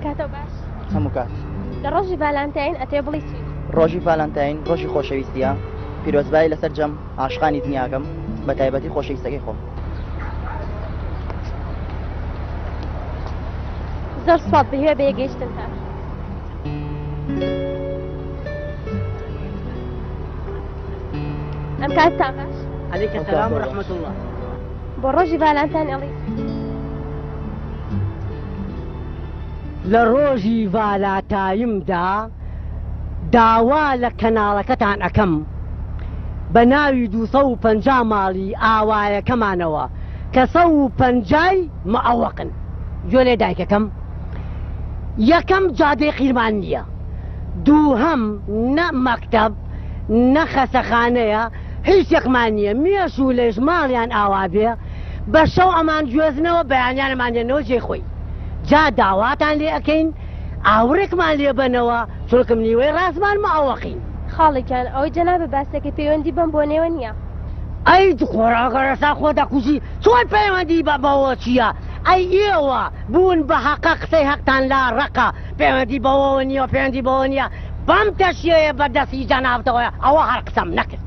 کاتە باش هەموو کات لە ڕۆژی ڤالانتاین ئەتێ بڵی چی ڕۆژی ڤالانتاین ڕۆژی خۆشەویستیە پیرۆزبایی لەسەر جەم عاشقانی دنیاکەم بە تایبەتی خۆشەویستەکەی خۆم زۆر سوپاس بەهێ بەیەگەیشتن تا ئەم کاتتان باش عليك السلام ورحمة الله بۆ ڕۆژی ڤالانتاین ئەڵی لە ڕۆژی ڤالاتایمدا داوا لە کەناڵەکەتان ئەەکەم بە ناوی 250 ماڵی ئاوایەکەمانەوە کە 150 مەئەوەقن گوێ لێ دایکەکەم یەکەم جادەی قیرمان نییە دووهەم نە مەکتەب نە خەسەخانەیە هیچ یەکمان نییە مێش و لێژ ماڵیان ئاوا بێ بە شەو ئەمان گوێزنەوە بەیانیانمان دێنەوە جێ خۆی جا داواتان لێ ئەەکەین ئاورێکمان لێ بنەوە چڵکم نیوەی ڕاستمان مەئەوەقین خاڵێکیان ئەوەی جەنابە باسەکە پەیوەندی بەم بۆ نێوە نییە ئەی خۆراگەرەسا خۆدا کوژی چۆن پەیوەندی بەوە چییە ئەی ئێوە بوون بە حەقە قسەی هەقتان لا ڕقە پەیوەندی بەوەوە نییە پەیوەندی بەوە نییە بەم تەشیەیە بەدەستی جەنابەتەوە ئەوە هەر قسەم نەکرد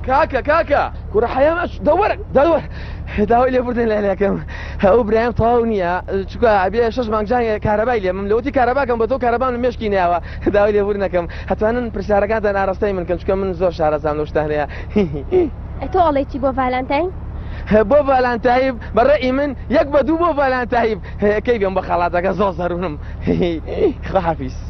کاکە کوڕە حەیام دەوەرە داوای لێبوردن لەلەکەم ئەو برایم تەواو نییە چکە ئەبێ 6 مانگجان کارەبای لێ من لەوتی کارەباکەم بە تۆ کارەبان و مێشکی ناوە داوای لێبوردنەکەم هەتوانن پرسیارەکانتان ئاراستەی من کەم چکە من زۆر شارەزام لەو شتانەیە تۆ ئەڵێکی بۆ ڤالانتاین بۆ ڤالانتایب بەڕێی من یەک بە دوو بۆ ڤالانتایب کەی بێم بە خەڵاتەکە زۆر زەرونم خەحافیز